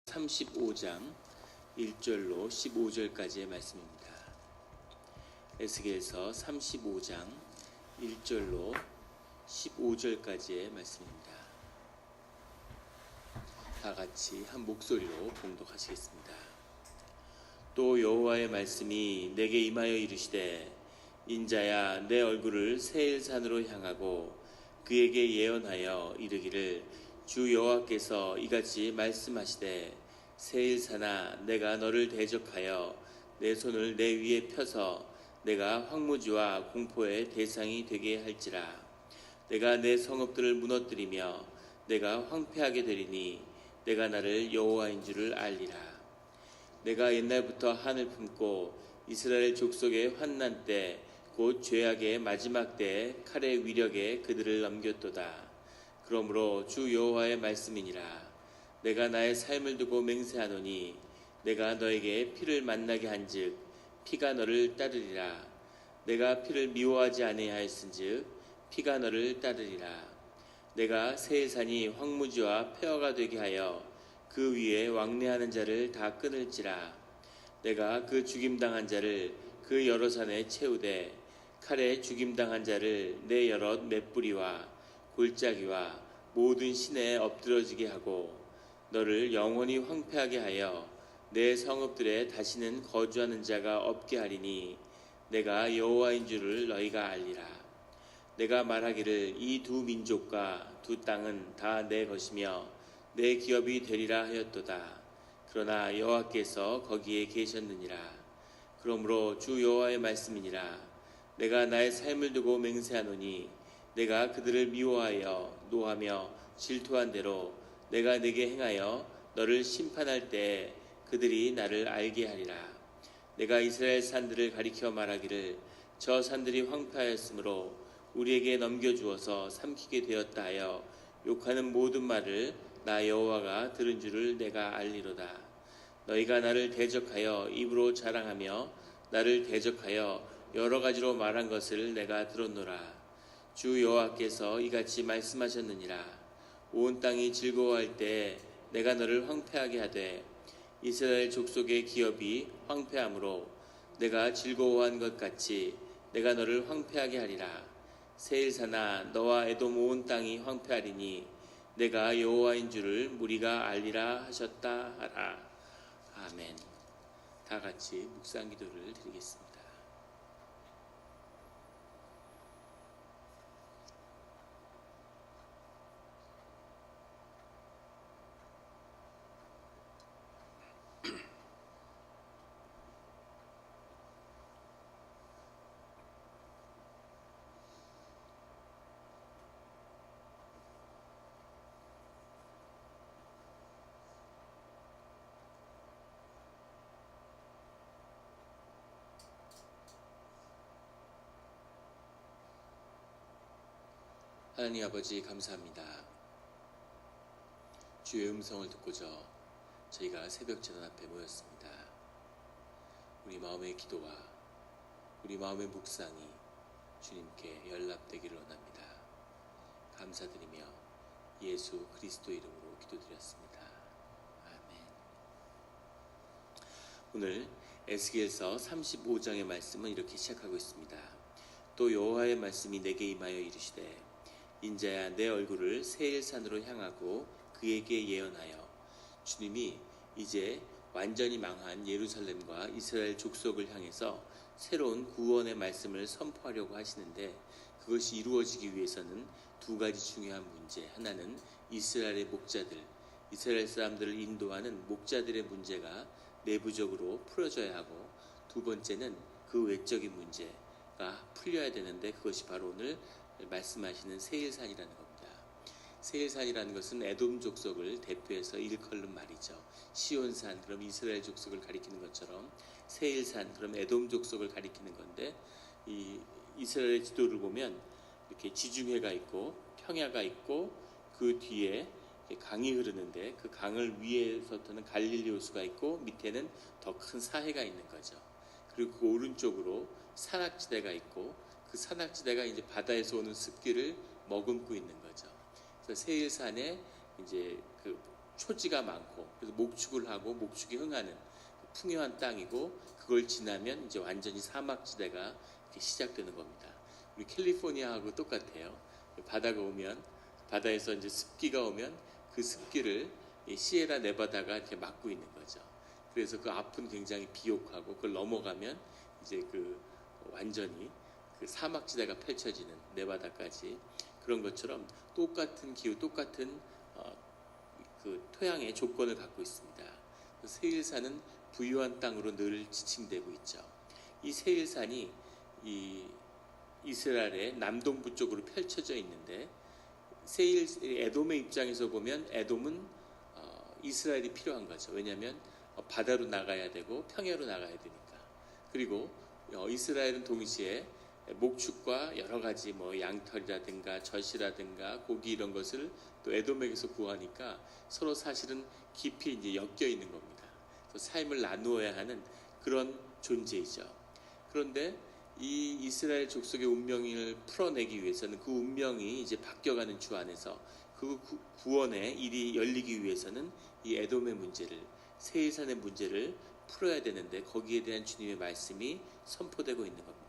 35장 1절로 15절까지의 말씀입니다. 에스겔서 35장 1절로 15절까지의 말씀입니다. 다 같이 한 목소리로 봉독하시겠습니다. 또 여호와의 말씀이 내게 임하여 이르시되, 인자야, 내 얼굴을 세일산으로 향하고 그에게 예언하여 이르기를, 주 여호와께서 이같이 말씀하시되, 세일산아, 내가 너를 대적하여 내 손을 내 위에 펴서 내가 황무지와 공포의 대상이 되게 할지라. 내가 내 성읍들을 무너뜨리며 내가 황폐하게 되리니 내가 나를 여호와인 줄을 알리라. 내가 옛날부터 한을 품고 이스라엘 족속의 환난 때 곧 죄악의 마지막 때에 칼의 위력에 그들을 넘겼도다. 그러므로 주 여호와의 말씀이니라. 내가 나의 삶을 두고 맹세하노니 내가 너에게 피를 만나게 한즉 피가 너를 따르리라. 내가 피를 미워하지 아니하였은즉 피가 너를 따르리라. 내가 세일산이 황무지와 폐허가 되게 하여 그 위에 왕래하는 자를 다 끊을지라. 내가 그 죽임당한 자를 그 여러 산에 채우되 칼에 죽임당한 자를 내 여러 맷뿌리와 골짜기와 모든 시내에 엎드러지게 하고 너를 영원히 황폐하게 하여 내 성읍들에 다시는 거주하는 자가 없게 하리니 내가 여호와인 줄을 너희가 알리라. 내가 말하기를, 이 두 민족과 두 땅은 다 내 것이며 내 기업이 되리라 하였도다. 그러나 여호와께서 거기에 계셨느니라. 그러므로 주 여호와의 말씀이니라. 내가 나의 삶을 두고 맹세하노니 내가 그들을 미워하여 노하며 질투한 대로 내가 네게 행하여 너를 심판할 때에 그들이 나를 알게 하리라. 내가 이스라엘 산들을 가리켜 말하기를, 저 산들이 황폐하였으므로 우리에게 넘겨주어서 삼키게 되었다 하여 욕하는 모든 말을 나 여호와가 들은 줄을 내가 알리로다. 너희가 나를 대적하여 입으로 자랑하며 나를 대적하여 여러 가지로 말한 것을 내가 들었노라. 주 여호와께서 이같이 말씀하셨느니라. 온 땅이 즐거워할 때 내가 너를 황폐하게 하되 이스라엘 족속의 기업이 황폐함으로 내가 즐거워한 것 같이 내가 너를 황폐하게 하리라. 세일산아, 너와 에돔 온 땅이 황폐하리니 내가 여호와인 줄을 무리가 알리라 하셨다 하라. 아멘. 다 같이 묵상 기도를 드리겠습니다. 하나님 아버지, 감사합니다. 주의 음성을 듣고자 저희가 새벽 제단 앞에 모였습니다. 우리 마음의 기도와 우리 마음의 묵상이 주님께 연락되기를 원합니다. 감사드리며 예수 그리스도 이름으로 기도드렸습니다. 아멘. 오늘 에스겔서 35장의 말씀은 이렇게 시작하고 있습니다. 또 여호와의 말씀이 내게 임하여 이르시되, 인자야, 내 얼굴을 세일산으로 향하고 그에게 예언하여. 주님이 이제 완전히 망한 예루살렘과 이스라엘 족속을 향해서 새로운 구원의 말씀을 선포하려고 하시는데, 그것이 이루어지기 위해서는 두 가지 중요한 문제, 하나는 이스라엘의 목자들, 이스라엘 사람들을 인도하는 목자들의 문제가 내부적으로 풀어져야 하고, 두 번째는 그 외적인 문제가 풀려야 되는데, 그것이 바로 오늘 말씀하시는 세일산이라는 겁니다. 세일산이라는 것은 에돔 족속을 대표해서 일컬는 말이죠. 시온산, 그럼 이스라엘 족속을 가리키는 것처럼 세일산, 그럼 에돔 족속을 가리키는 건데, 이 이스라엘의 지도를 보면 이렇게 지중해가 있고 평야가 있고 그 뒤에 강이 흐르는데, 그 강을 위에서부터는 갈릴리 호수가 있고 밑에는 더 큰 사해가 있는 거죠. 그리고 그 오른쪽으로 산악지대가 있고, 그 산악지대가 이제 바다에서 오는 습기를 머금고 있는 거죠. 그래서 세일산에 이제 그 초지가 많고 그래서 목축을 하고 목축이 흥하는 풍요한 땅이고 그걸 지나면 이제 완전히 사막지대가 이렇게 시작되는 겁니다. 우리 캘리포니아하고 똑같아요. 바다가 오면 바다에서 이제 습기가 오면 그 습기를 이 시에라 네바다가 이렇게 막고 있는 거죠. 그래서 그 앞은 굉장히 비옥하고 그걸 넘어가면 이제 그 완전히 그 사막지대가 펼쳐지는 네바다까지 그런 것처럼 똑같은 기후, 똑같은 그 토양의 조건을 갖고 있습니다. 세일산은 부유한 땅으로 늘 지칭되고 있죠. 이 세일산이 이 이스라엘의 남동부 쪽으로 펼쳐져 있는데 에돔의 입장에서 보면 에돔은 이스라엘이 필요한 거죠. 왜냐하면 바다로 나가야 되고 평야로 나가야 되니까. 그리고 이스라엘은 동시에 목축과 여러 가지 뭐 양털이라든가 젖이라든가 고기 이런 것을 또 에돔에게서 구하니까 서로 사실은 깊이 이제 엮여 있는 겁니다. 삶을 나누어야 하는 그런 존재이죠. 그런데 이 이스라엘 족속의 운명을 풀어내기 위해서는 그 운명이 이제 바뀌어가는 주 안에서 그 구원의 일이 열리기 위해서는 이 에돔의 문제를 세일산의 문제를 풀어야 되는데 거기에 대한 주님의 말씀이 선포되고 있는 겁니다.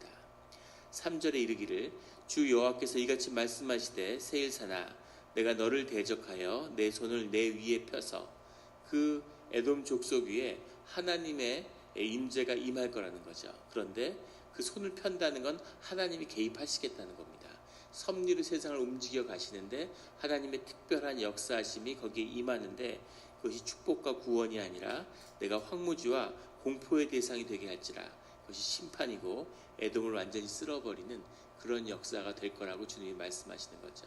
3절에 이르기를 주 여호와께서 이같이 말씀하시되 세일산아 내가 너를 대적하여 내 손을 내 위에 펴서 그 에돔 족속 위에 하나님의 임재가 임할 거라는 거죠. 그런데 그 손을 편다는 건 하나님이 개입하시겠다는 겁니다. 섭리로 세상을 움직여 가시는데 하나님의 특별한 역사하심이 거기에 임하는데 그것이 축복과 구원이 아니라 내가 황무지와 공포의 대상이 되게 할지라 그것이 심판이고 에돔을 완전히 쓸어버리는 그런 역사가 될 거라고 주님이 말씀하시는 거죠.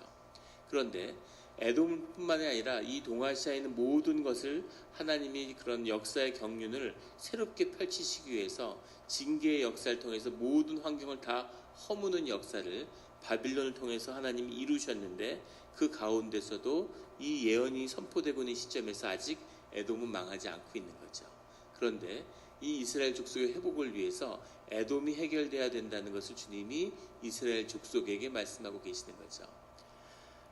그런데 에돔뿐만이 아니라 이 동아시아에 있는 모든 것을 하나님이 그런 역사의 경륜을 새롭게 펼치시기 위해서 징계의 역사를 통해서 모든 환경을 다 허무는 역사를 바빌론을 통해서 하나님이 이루셨는데 그 가운데서도 이 예언이 선포되고 있는 시점에서 아직 에돔은 망하지 않고 있는 거죠. 그런데 이 이스라엘 족속의 회복을 위해서 에돔이 해결돼야 된다는 것을 주님이 이스라엘 족속에게 말씀하고 계시는 거죠.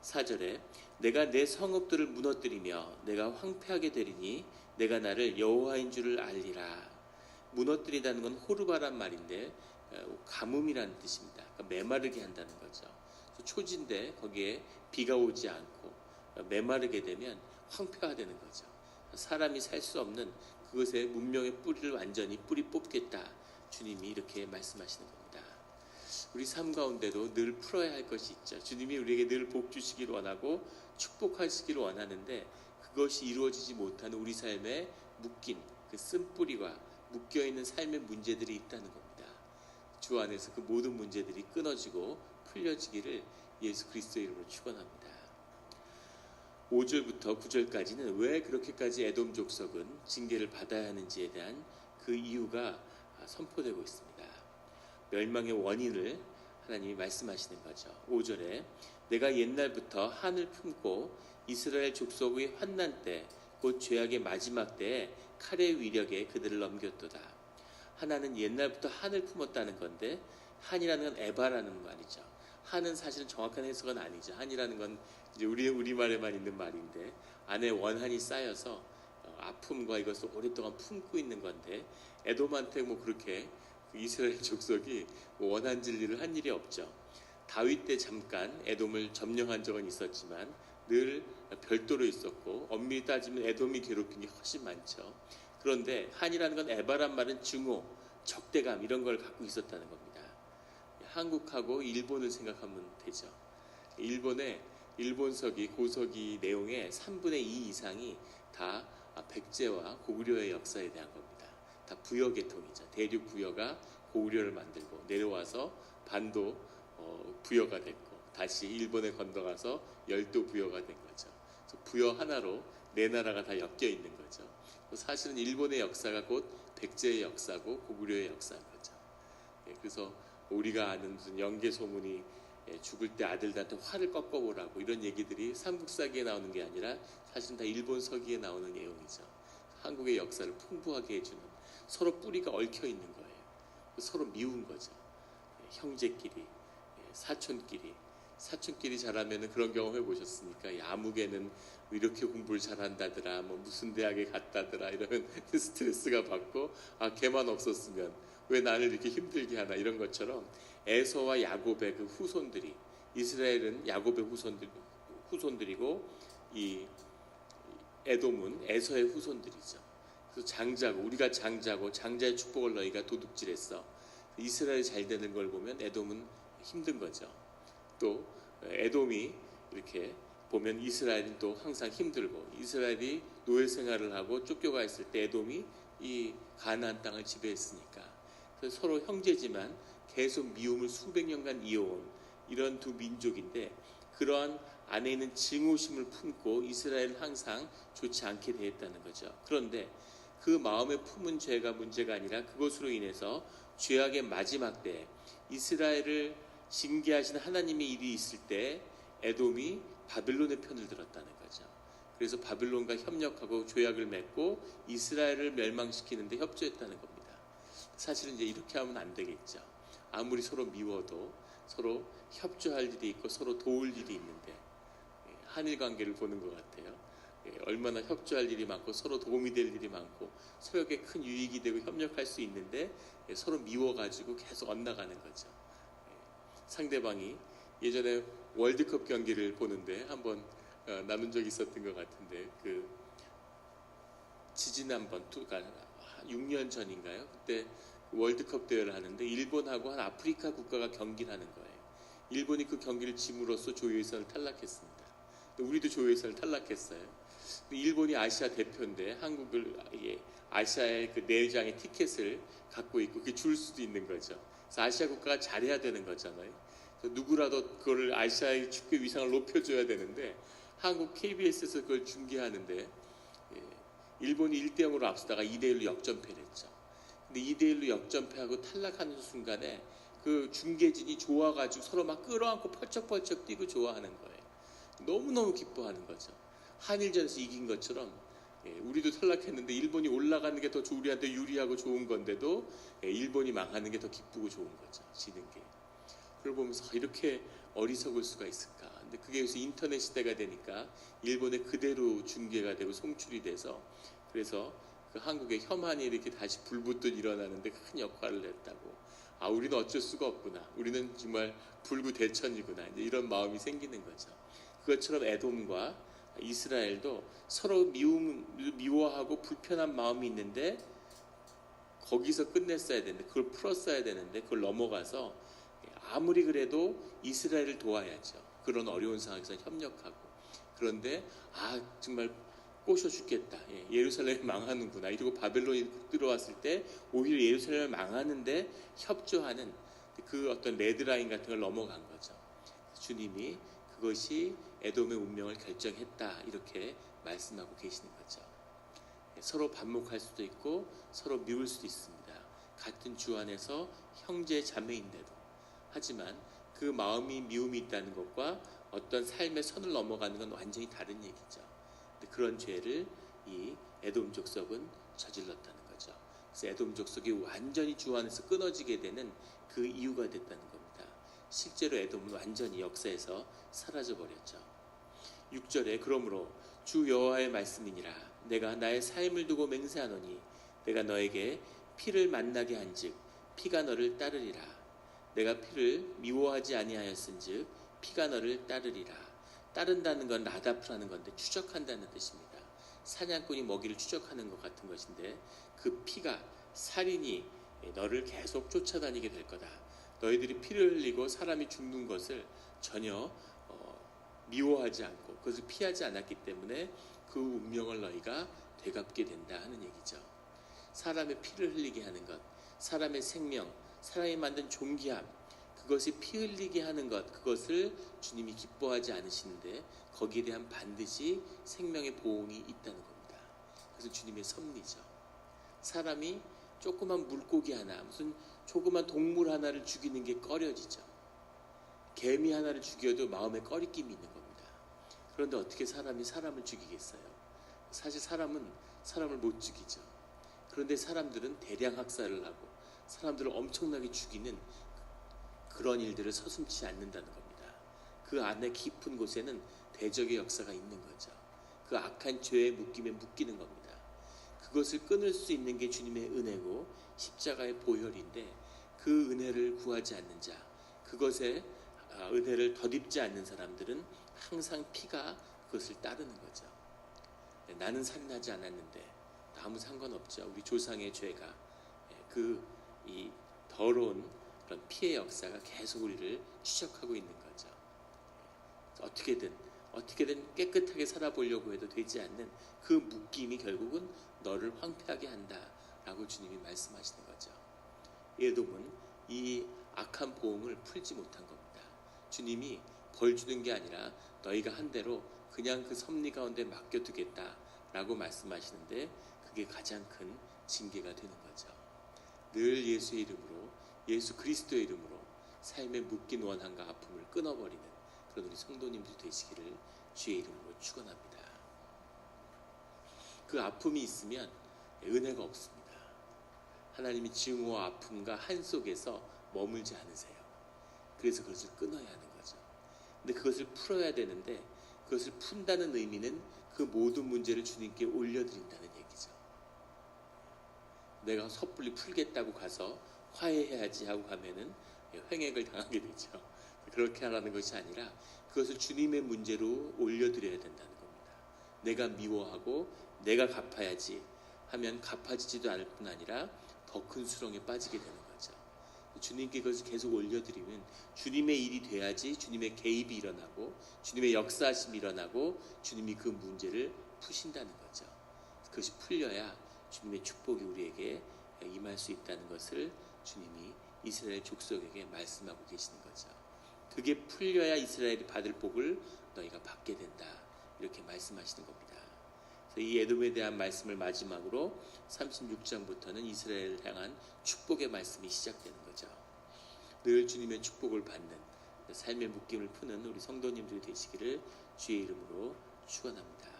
4절에 내가 내 성읍들을 무너뜨리며 내가 황폐하게 되리니 내가 나를 여호와인 줄을 알리라. 무너뜨리다는 건 호르바란 말인데 가뭄이라는 뜻입니다. 그러니까 메마르게 한다는 거죠. 초지인데 거기에 비가 오지 않고 메마르게 되면 황폐화되는 거죠. 사람이 살 수 없는 그것의 문명의 뿌리를 완전히 뿌리 뽑겠다. 주님이 이렇게 말씀하시는 겁니다. 우리 삶 가운데도 늘 풀어야 할 것이 있죠. 주님이 우리에게 늘 복 주시기를 원하고 축복하시기를 원하는데 그것이 이루어지지 못하는 우리 삶에 묶인 그 쓴뿌리와 묶여있는 삶의 문제들이 있다는 겁니다. 주 안에서 그 모든 문제들이 끊어지고 풀려지기를 예수 그리스도의 이름으로 축원합니다. 5절부터 9절까지는 왜 그렇게까지 에돔 족속은 징계를 받아야 하는지에 대한 그 이유가 선포되고 있습니다. 멸망의 원인을 하나님이 말씀하시는 거죠. 5절에 내가 옛날부터 한을 품고 이스라엘 족속의 환난 때 곧 죄악의 마지막 때에 칼의 위력에 그들을 넘겼도다. 하나는 옛날부터 한을 품었다는 건데 한이라는 건 에바라는 말이죠. 한은 사실은 정확한 해석은 아니죠. 한이라는 건 이제 우리말에만 있는 말인데 안에 원한이 쌓여서 아픔과 이것을 오랫동안 품고 있는 건데 에돔한테 뭐 그렇게 이스라엘 족속이 원한 진리를 한 일이 없죠. 다윗 때 잠깐 에돔을 점령한 적은 있었지만 늘 별도로 있었고 엄밀히 따지면 에돔이 괴롭힌 게 훨씬 많죠. 그런데 한이라는 건 에바란 말은 증오, 적대감 이런 걸 갖고 있었다는 겁니다. 한국하고 일본을 생각하면 되죠. 일본의 일본서기, 고서기 내용의 3분의 2 이상이 다 백제와 고구려의 역사에 대한 겁니다. 다 부여 계통이죠. 대륙 부여가 고구려를 만들고 내려와서 반도 부여가 됐고 다시 일본에 건너가서 열도 부여가 된 거죠. 부여 하나로 네 나라가 다 엮여 있는 거죠. 사실은 일본의 역사가 곧 백제의 역사고 고구려의 역사인 거죠. 그래서 우리가 아는 무슨 영계 소문이 죽을 때 아들들한테 활을 꺾어보라고 이런 얘기들이 삼국사기에 나오는 게 아니라 사실은 다 일본 서기에 나오는 내용이죠. 한국의 역사를 풍부하게 해주는 서로 뿌리가 얽혀 있는 거예요. 서로 미운 거죠. 형제끼리, 사촌끼리 사촌끼리 자라면 그런 경험 해보셨습니까? 야, 아무개는 이렇게 공부를 잘한다더라, 뭐 무슨 대학에 갔다더라 이런 스트레스가 받고, 아 걔만 없었으면 왜 나를 이렇게 힘들게 하나, 이런 것처럼 에서와 야곱의 그 후손들이, 이스라엘은 야곱의 후손들이고 이 에돔은 에서의 후손들이죠. 그래서 장자고, 우리가 장자고 장자의 축복을 너희가 도둑질했어. 이스라엘이 잘 되는 걸 보면 에돔은 힘든 거죠. 또 에돔이 이렇게 보면 이스라엘은 또 항상 힘들고, 이스라엘이 노예 생활을 하고 쫓겨가 있을 때 에돔이 이 가나안 땅을 지배했으니까, 그래서 서로 형제지만 계속 미움을 수백 년간 이어온 이런 두 민족인데, 그러한 안에 있는 증오심을 품고 이스라엘은 항상 좋지 않게 되었다는 거죠. 그런데 그 마음에 품은 죄가 문제가 아니라 그것으로 인해서 죄악의 마지막 때 이스라엘을 징계하신 하나님의 일이 있을 때 에돔이 바빌론의 편을 들었다는 거죠. 그래서 바빌론과 협력하고 조약을 맺고 이스라엘을 멸망시키는데 협조했다는 겁니다. 사실은 이제 이렇게 하면 안 되겠죠. 아무리 서로 미워도 서로 협조할 일이 있고 서로 도울 일이 있는데, 한일 관계를 보는 것 같아요. 얼마나 협조할 일이 많고 서로 도움이 될 일이 많고 서로에게 큰 유익이 되고 협력할 수 있는데 서로 미워가지고 계속 엇나가는 거죠. 상대방이 예전에 월드컵 경기를 보는데 한번 나눈 적이 있었던 것 같은데, 그 지지난번 6년 전인가요? 그때 월드컵 대회를 하는데 일본하고 한 아프리카 국가가 경기를 하는 거예요. 일본이 그 경기를 짐으로써 조효에서는 탈락했습니다. 우리도 조효에서는 탈락했어요. 일본이 아시아 대표인데 한국을 아시아의 그 4장의 티켓을 갖고 있고 그게 줄 수도 있는 거죠. 그래서 아시아 국가가 잘해야 되는 거잖아요. 누구라도 그걸 아시아의 축구 위상을 높여줘야 되는데, 한국 KBS에서 그걸 중계하는데 일본이 1대0으로 앞서다가 2대1로 역전패를 했죠. 근데 2대1로 역전패하고 탈락하는 순간에 그 중계진이 좋아가지고 서로 막 끌어안고 펄쩍펄쩍 뛰고 좋아하는 거예요. 너무너무 기뻐하는 거죠. 한일전에서 이긴 것처럼 우리도 탈락했는데 일본이 올라가는 게 더 우리한테 유리하고 좋은 건데도 일본이 망하는 게 더 기쁘고 좋은 거죠. 지는 게. 그걸 보면서 이렇게 어리석을 수가 있을까. 근데 그게 요새 인터넷 시대가 되니까 일본에 그대로 중계가 되고 송출이 돼서, 그래서 그 한국의 혐한이 이렇게 다시 불붙듯 일어나는데 큰 역할을 했다고. 아, 우리는 어쩔 수가 없구나. 우리는 정말 불구대천이구나. 이제 이런 마음이 생기는 거죠. 그것처럼 에돔과 이스라엘도 서로 미워하고 불편한 마음이 있는데 거기서 끝냈어야 되는데, 그걸 풀었어야 되는데 그걸 넘어가서 아무리 그래도 이스라엘을 도와야죠. 그런 어려운 상황에서 협력하고. 그런데 정말 꼬셔 죽겠다. 예루살렘이 망하는구나. 이러고 바벨론이 들어왔을 때 오히려 예루살렘을 망하는데 협조하는 그 어떤 레드라인 같은 걸 넘어간 거죠. 주님이 그것이 에돔의 운명을 결정했다, 이렇게 말씀하고 계시는 거죠. 서로 반목할 수도 있고 서로 미울 수도 있습니다. 같은 주 안에서 형제 자매인데도. 하지만 그 마음이 미움이 있다는 것과 어떤 삶의 선을 넘어가는 건 완전히 다른 얘기죠. 근데 그런 죄를 이 에돔 족속은 저질렀다는 거죠. 그래서 에돔 족속이 완전히 주 안에서 끊어지게 되는 그 이유가 됐다는 겁니다. 실제로 에돔은 완전히 역사에서 사라져 버렸죠. 6절에 그러므로 주 여호와의 말씀이니라. 내가 나의 삶을 두고 맹세하노니 내가 너에게 피를 만나게 한즉 피가 너를 따르리라. 내가 피를 미워하지 아니하였은즉 피가 너를 따르리라. 따른다는 건 라다프라는 건데 추적한다는 뜻입니다. 사냥꾼이 먹이를 추적하는 것 같은 것인데, 그 피가 살인이 너를 계속 쫓아다니게 될 거다. 너희들이 피를 흘리고 사람이 죽는 것을 전혀 미워하지 않고 그것을 피하지 않았기 때문에 그 운명을 너희가 되갚게 된다 하는 얘기죠. 사람의 피를 흘리게 하는 것, 사람의 생명, 사람이 만든 존귀함, 그것이 피 흘리게 하는 것, 그것을 주님이 기뻐하지 않으시는데 거기에 대한 반드시 생명의 보응이 있다는 겁니다. 그래서 주님의 섭리죠. 사람이 조그만 물고기 하나, 무슨 조그만 동물 하나를 죽이는 게 꺼려지죠. 개미 하나를 죽여도 마음에 꺼리낌이 있는 겁니다. 그런데 어떻게 사람이 사람을 죽이겠어요? 사실 사람은 사람을 못 죽이죠. 그런데 사람들은 대량 학살을 하고 사람들을 엄청나게 죽이는 그런 일들을 서슴지 않는다는 겁니다. 그 안에 깊은 곳에는 대적의 역사가 있는 거죠. 그 악한 죄의 묶임에 묶이는 겁니다. 그것을 끊을 수 있는 게 주님의 은혜고 십자가의 보혈인데, 그 은혜를 구하지 않는 자, 그것에 은혜를 덧입지 않는 사람들은 항상 피가 그것을 따르는 거죠. 나는 살인하지 않았는데 아무 상관없죠. 우리 조상의 죄가 이 더러운 그런 피의 역사가 계속 우리를 추적하고 있는 거죠. 어떻게든 깨끗하게 살아보려고 해도 되지 않는 그 묶임이 결국은 너를 황폐하게 한다라고 주님이 말씀하시는 거죠. 에돔은 이 악한 보응을 풀지 못한 겁니다. 주님이 벌 주는 게 아니라 너희가 한 대로 그냥 그 섭리 가운데 맡겨두겠다라고 말씀하시는데, 그게 가장 큰 징계가 되는 거죠. 늘 예수의 이름으로, 예수 그리스도의 이름으로 삶의 묶인 원한과 아픔을 끊어버리는 그런 우리 성도님들 되시기를 주의 이름으로 축원합니다. 그 아픔이 있으면 은혜가 없습니다. 하나님이 증오와 아픔과 한 속에서 머물지 않으세요. 그래서 그것을 끊어야 하는 거죠. 근데 그것을 풀어야 되는데, 그것을 푼다는 의미는 그 모든 문제를 주님께 올려드린다는 얘기죠. 내가 섣불리 풀겠다고 가서 화해해야지 하고 가면은 횡액을 당하게 되죠. 그렇게 하라는 것이 아니라 그것을 주님의 문제로 올려드려야 된다는 겁니다. 내가 미워하고 내가 갚아야지 하면 갚아지지도 않을 뿐 아니라 더 큰 수렁에 빠지게 되는 거죠. 주님께 그것을 계속 올려드리면 주님의 일이 돼야지 주님의 개입이 일어나고 주님의 역사하심이 일어나고 주님이 그 문제를 푸신다는 거죠. 그것이 풀려야 주님의 축복이 우리에게 임할 수 있다는 것을 주님이 이스라엘 족속에게 말씀하고 계시는 거죠. 그게 풀려야 이스라엘이 받을 복을 너희가 받게 된다, 이렇게 말씀하시는 겁니다. 그래서 이 에돔에 대한 말씀을 마지막으로 36장부터는 이스라엘을 향한 축복의 말씀이 시작되는 거죠. 늘 주님의 축복을 받는 삶의 묶임을 푸는 우리 성도님들이 되시기를 주의 이름으로 축원합니다.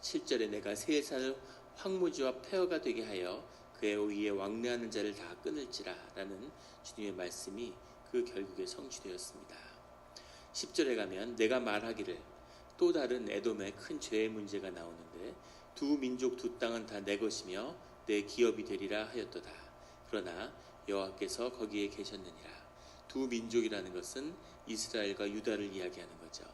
7절에 내가 세상을 황무지와 폐허가 되게 하여 그의 위에 왕래하는 자를 다 끊을지라 라는 주님의 말씀이 그 결국에 성취되었습니다. 10절에 가면 내가 말하기를, 또 다른 에돔의 큰 죄의 문제가 나오는데, 두 민족 두 땅은 다 내 것이며 내 기업이 되리라 하였도다. 그러나 여호와께서 거기에 계셨느니라. 두 민족이라는 것은 이스라엘과 유다를 이야기하는 거죠.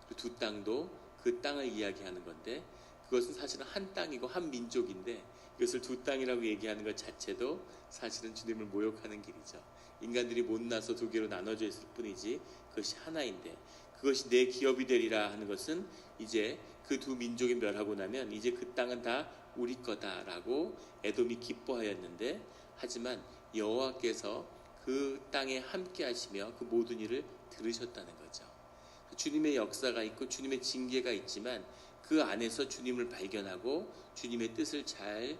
그리고 두 땅도 그 땅을 이야기하는 건데, 그것은 사실은 한 땅이고 한 민족인데, 이것을 두 땅이라고 얘기하는 것 자체도 사실은 주님을 모욕하는 길이죠. 인간들이 못나서 두 개로 나눠져 있을 뿐이지 그것이 하나인데, 그것이 내 기업이 되리라 하는 것은 이제 그 두 민족이 멸하고 나면 이제 그 땅은 다 우리 거다라고 에돔이 기뻐하였는데, 하지만 여호와께서 그 땅에 함께 하시며 그 모든 일을 들으셨다는 거죠. 주님의 역사가 있고 주님의 징계가 있지만 그 안에서 주님을 발견하고 주님의 뜻을 잘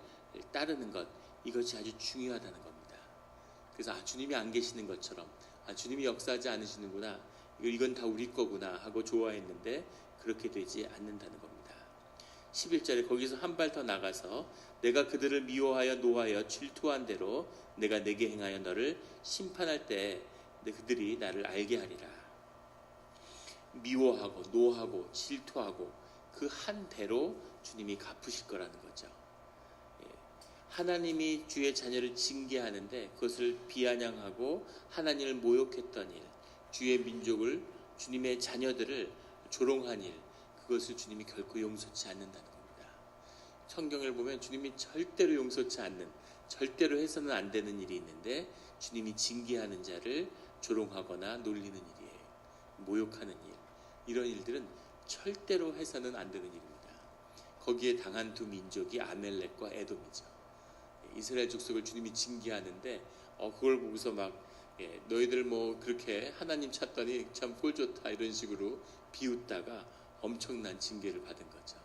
따르는 것, 이것이 아주 중요하다는 겁니다. 그래서 주님이 안 계시는 것처럼, 주님이 역사하지 않으시는구나, 이건 다 우리 거구나 하고 좋아했는데 그렇게 되지 않는다는 겁니다. 11절에 거기서 한 발 더 나가서 내가 그들을 미워하여 노하여 질투한 대로 내가 내게 행하여 너를 심판할 때 그들이 나를 알게 하리라. 미워하고 노하고 질투하고 그 한 대로 주님이 갚으실 거라는 거죠. 하나님이 주의 자녀를 징계하는데 그것을 비아냥하고 하나님을 모욕했던 일, 주의 민족을, 주님의 자녀들을 조롱한 일, 그것을 주님이 결코 용서치 않는다는 겁니다. 성경을 보면 주님이 절대로 용서치 않는, 절대로 해서는 안 되는 일이 있는데, 주님이 징계하는 자를 조롱하거나 놀리는 일이에요. 모욕하는 일, 이런 일들은 절대로 해서는 안 되는 일입니다. 거기에 당한 두 민족이 아멜렉과 에돔이죠. 이스라엘 족속을 주님이 징계하는데 그걸 보고서 막 너희들 뭐 그렇게 하나님 찾더니 참 꼴 좋다 이런 식으로 비웃다가 엄청난 징계를 받은 거죠.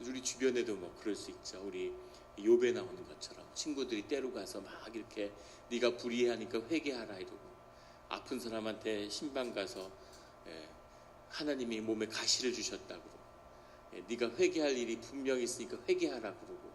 우리 주변에도 뭐 그럴 수 있죠. 우리 욥에 나오는 것처럼 친구들이 때로 가서 막 이렇게 네가 불의하니까 회개하라 이러고, 아픈 사람한테 신방 가서 하나님이 몸에 가시를 주셨다고 그러고, 네가 회개할 일이 분명히 있으니까 회개하라 그러고,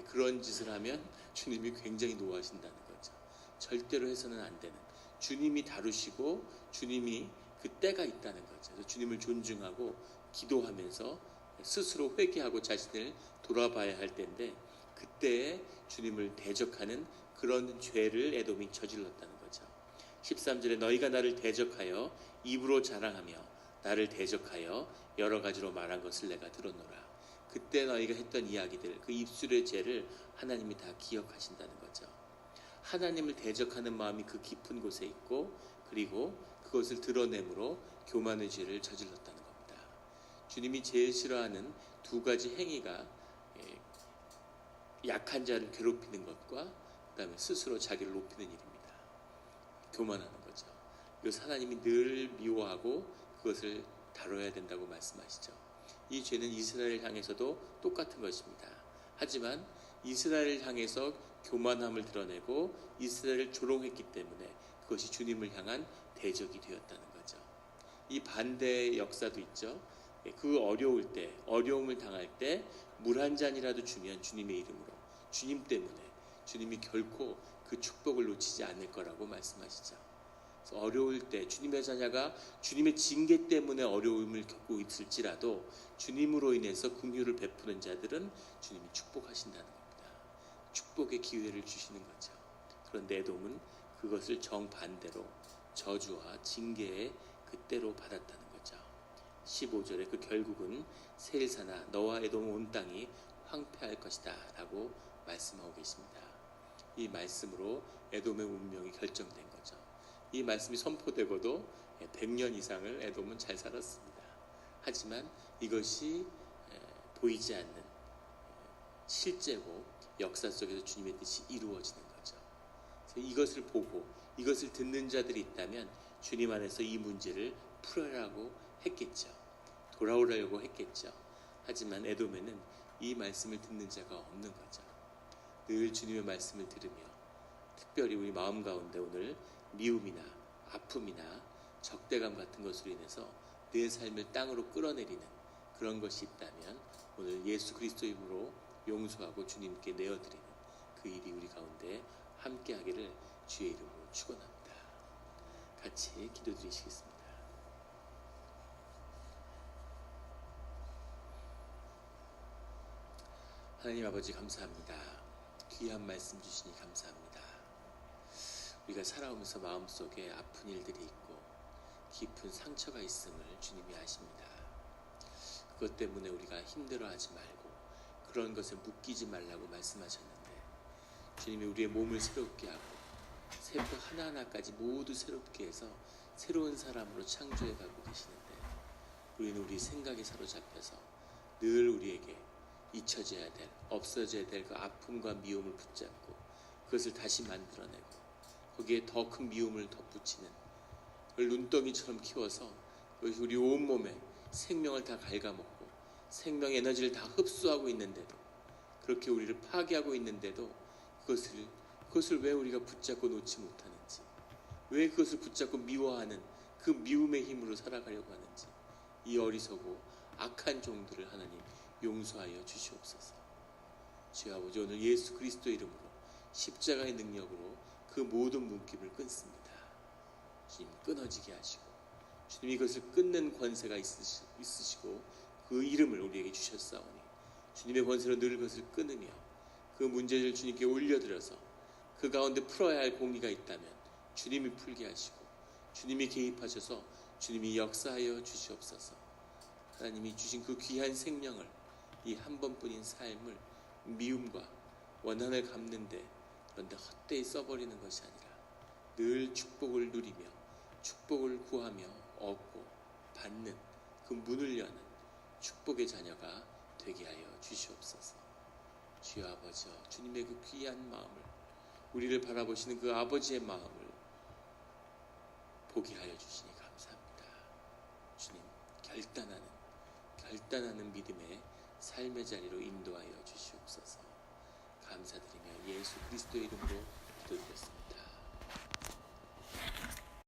그런 짓을 하면 주님이 굉장히 노하신다는 거죠. 절대로 해서는 안 되는, 주님이 다루시고 주님이 그 그 때가 있다는 거죠. 그래서 주님을 존중하고 기도하면서 스스로 회개하고 자신을 돌아봐야 할 때인데, 그때에 주님을 대적하는 그런 죄를 에돔이 저질렀다는 거죠. 13절에 너희가 나를 대적하여 입으로 자랑하며 나를 대적하여 여러 가지로 말한 것을 내가 들었노라. 그때 너희가 했던 이야기들, 그 입술의 죄를 하나님이 다 기억하신다는 거죠. 하나님을 대적하는 마음이 그 깊은 곳에 있고, 그리고 그것을 드러내므로 교만의 죄를 저질렀다는 겁니다. 주님이 제일 싫어하는 두 가지 행위가 약한 자를 괴롭히는 것과 그 다음에 스스로 자기를 높이는 일입니다. 교만하는 거죠. 그래서 하나님이 늘 미워하고 그것을 다뤄야 된다고 말씀하시죠. 이 죄는 이스라엘을 향해서도 똑같은 것입니다. 하지만 이스라엘을 향해서 교만함을 드러내고 이스라엘을 조롱했기 때문에 그것이 주님을 향한 대적이 되었다는 거죠. 이 반대의 역사도 있죠. 그 어려울 때, 어려움을 당할 때 물 한 잔이라도 주면 주님의 이름으로, 주님 때문에 주님이 결코 그 축복을 놓치지 않을 거라고 말씀하시죠. 그래서 어려울 때 주님의 자녀가 주님의 징계 때문에 어려움을 겪고 있을지라도 주님으로 인해서 긍휼을 베푸는 자들은 주님이 축복하신다는 겁니다. 축복의 기회를 주시는 거죠. 그런데 에돔은 그것을 정반대로 저주와 징계의 그때로 받았다는 거죠. 15절에 그 결국은 세일사나 너와 에돔 온 땅이 황폐할 것이다 라고 말씀하고 계십니다. 이 말씀으로 에돔의 운명이 결정된 거죠. 이 말씀이 선포되고도 100년 이상을 에돔은 잘 살았습니다. 하지만 이것이 보이지 않는 실제고 역사 속에서 주님의 뜻이 이루어지는 거죠. 그래서 이것을 보고 이것을 듣는 자들이 있다면 주님 안에서 이 문제를 풀어라고 했겠죠. 돌아오려고 했겠죠. 하지만 에돔에는 이 말씀을 듣는 자가 없는 거죠. 늘 주님의 말씀을 들으며 특별히 우리 마음 가운데 오늘 미움이나 아픔이나 적대감 같은 것으로 인해서 내 삶을 땅으로 끌어내리는 그런 것이 있다면 오늘 예수 그리스도의 이름으로 용서하고 주님께 내어드리는 그 일이 우리 가운데 함께하기를 주의 이름으로 축원합니다. 같이 기도드리시겠습니다. 하나님 아버지 감사합니다. 귀한 말씀 주시니 감사합니다. 우리가 살아오면서 마음속에 아픈 일들이 있고 깊은 상처가 있음을 주님이 아십니다. 그것 때문에 우리가 힘들어하지 말고 그런 것에 묶이지 말라고 말씀하셨는데 주님이 우리의 몸을 새롭게 하고 세포 하나하나까지 모두 새롭게 해서 새로운 사람으로 창조해 가고 계시는데 우리는 우리 생각에 사로잡혀서 늘 우리에게 잊혀져야 될, 없어져야 될 그 아픔과 미움을 붙잡고 그것을 다시 만들어내고 거기에 더 큰 미움을 덧붙이는 그걸 눈덩이처럼 키워서 그것이 우리 온몸에 생명을 다 갉아먹고 생명의 에너지를 다 흡수하고 있는데도 그렇게 우리를 파괴하고 있는데도 그것을 왜 우리가 붙잡고 놓지 못하는지, 왜 그것을 붙잡고 미워하는 그 미움의 힘으로 살아가려고 하는지 이 어리석고 악한 종들을 하나님 용서하여 주시옵소서. 주여 아버지 오늘 예수 그리스도 이름으로 십자가의 능력으로 그 모든 묶임을 끊습니다. 주님 끊어지게 하시고 주님이 이것을 끊는 권세가 있으시고 그 이름을 우리에게 주셨사오니 주님의 권세로 늘 그것을 끊으며 그 문제를 주님께 올려드려서 그 가운데 풀어야 할 공의가 있다면 주님이 풀게 하시고 주님이 개입하셔서 주님이 역사하여 주시옵소서. 하나님이 주신 그 귀한 생명을 이 한 번뿐인 삶을 미움과 원한을 갚는데 그런데 헛되이 써버리는 것이 아니라 늘 축복을 누리며 축복을 구하며 얻고 받는 그 문을 여는 축복의 자녀가 되게 하여 주시옵소서. 주여 아버지여 주님의 그 귀한 마음을 우리를 바라보시는 그 아버지의 마음을 보게 하여 주시니 감사합니다. 주님 결단하는 믿음의 삶의 자리로 인도하여 주시옵소서. 감사드리며 예수 그리스도의 이름으로 기도드렸습니다.